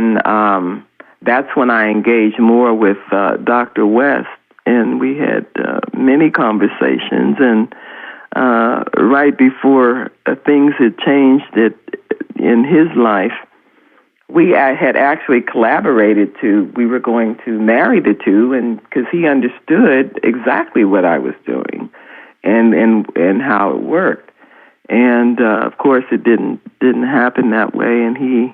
then that's when I engaged more with Dr. West, and we had many conversations. And right before things had changed in his life, we had actually collaborated we were going to marry the two, and because he understood exactly what I was doing and how it worked. And of course, it didn't happen that way, and he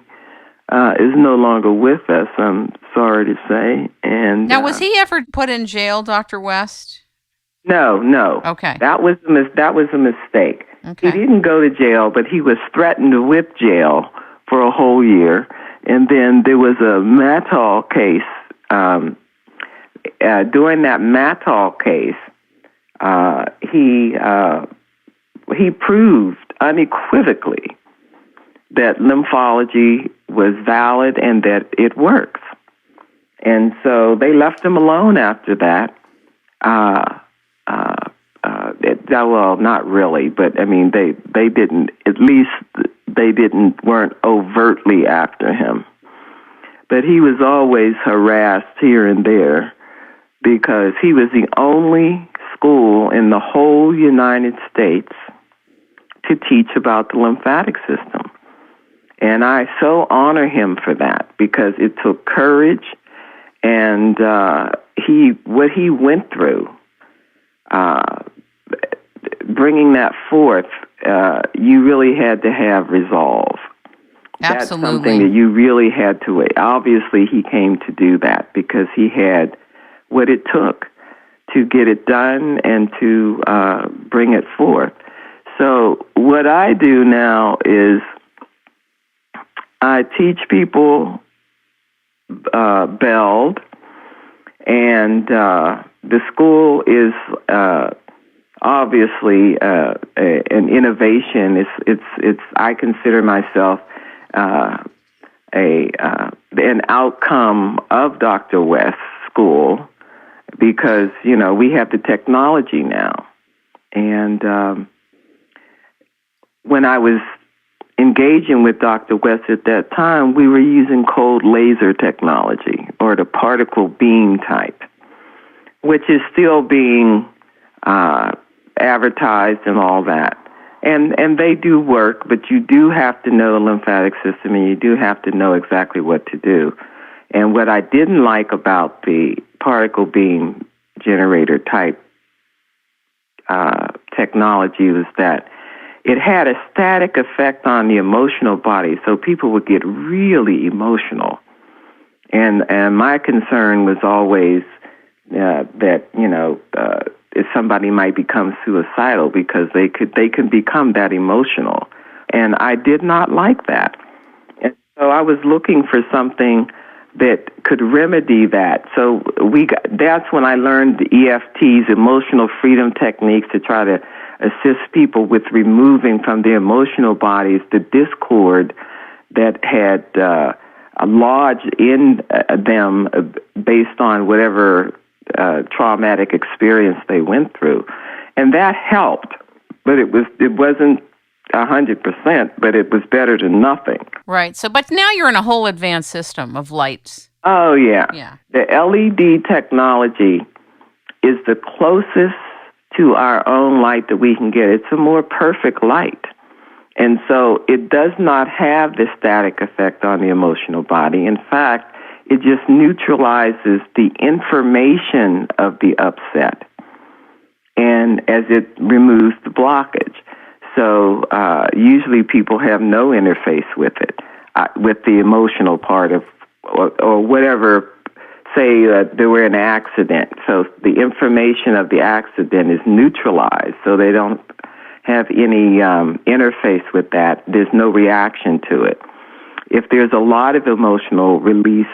is no longer with us, I'm sorry to say. And now, was he ever put in jail, Dr. West? No. Okay. That was a mistake. Okay. He didn't go to jail, but he was threatened with jail for a whole year. And then there was a Mattol case. During that Mattol case, he proved unequivocally that lymphology was valid and that it works. And so they left him alone after that. Well, not really, but I mean, they didn't, at least weren't overtly after him. But he was always harassed here and there because he was the only school in the whole United States to teach about the lymphatic system. And I so honor him for that because it took courage, and what he went through, bringing that forth, you really had to have resolve. Absolutely. That's something that you really had to. Obviously, he came to do that because he had what it took to get it done and to bring it forth. So what I do now is I teach people BELD, and the school is obviously an innovation. It's I consider myself an outcome of Dr. West's school because we have the technology now. And when I was engaging with Dr. West at that time, we were using cold laser technology, or the particle beam type, which is still being advertised and all that. And they do work, but you do have to know the lymphatic system, and you do have to know exactly what to do. And what I didn't like about the particle beam generator type technology was that it had a static effect on the emotional body, so people would get really emotional. And my concern was always that if somebody might become suicidal because they can become that emotional, and I did not like that. And so I was looking for something that could remedy that. So that's when I learned the EFTs, emotional freedom techniques, to try to assist people with removing from their emotional bodies the discord that had lodged in them based on whatever traumatic experience they went through. And that helped, but it wasn't 100%, but it was better than nothing. Right. So, but now you're in a whole advanced system of lights. Oh, yeah. Yeah. The LED technology is the closest to our own light that we can get. It's a more perfect light. And so it does not have this static effect on the emotional body. In fact, it just neutralizes the information of the upset, and as it removes the blockage. So usually people have no interface with it, with the emotional part of, or whatever, say there were an accident. So the information of the accident is neutralized, so they don't have any interface with that. There's no reaction to it. If there's a lot of emotional release,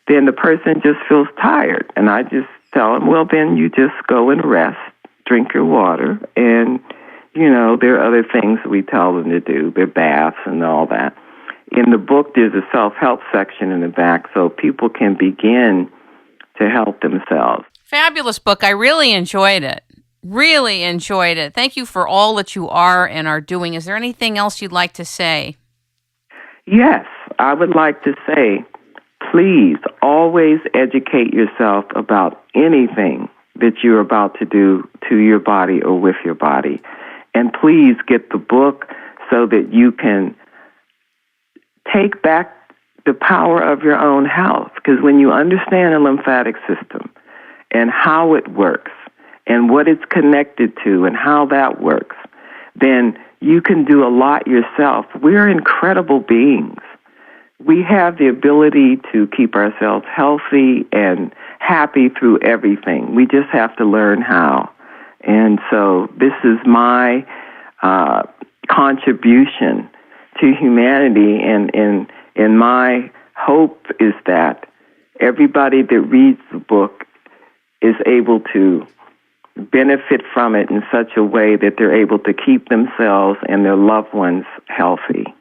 then the person just feels tired. And I just tell them, well, then you just go and rest, drink your water, and, there are other things we tell them to do, their baths and all that. In the book, there's a self-help section in the back, so people can begin to help themselves. Fabulous book. I really enjoyed it. Really enjoyed it. Thank you for all that you are and are doing. Is there anything else you'd like to say? Yes, I would like to say please always educate yourself about anything that you're about to do to your body or with your body. And please get the book so that you can take back the power of your own health. Because when you understand the lymphatic system and how it works and what it's connected to and how that works, then you can do a lot yourself. We're incredible beings. We have the ability to keep ourselves healthy and happy through everything. We just have to learn how. And so this is my contribution to humanity, and my hope is that everybody that reads the book is able to benefit from it in such a way that they're able to keep themselves and their loved ones healthy.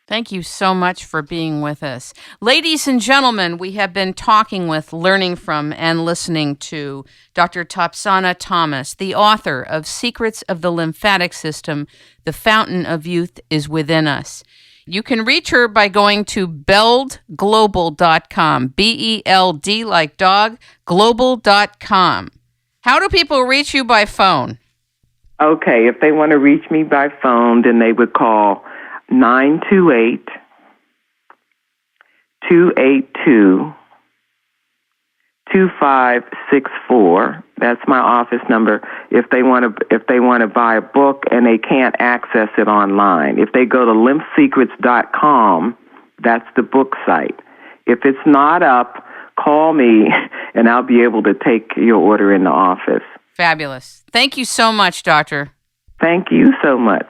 Thank you so much for being with us. Ladies and gentlemen, we have been talking with, learning from, and listening to Dr. Tapzyana Thomas, the author of Secrets of the Lymphatic System, The Fountain of Youth is Within Us. You can reach her by going to beldglobal.com, BELD like dog, global.com. How do people reach you by phone? Okay, if they want to reach me by phone, then they would call 928-282-2564. That's my office number. If they want to buy a book and they can't access it online, if they go to lymphsecrets.com, that's the book site. If it's not up, call me and I'll be able to take your order in the office. Fabulous. Thank you so much, Doctor. Thank you so much.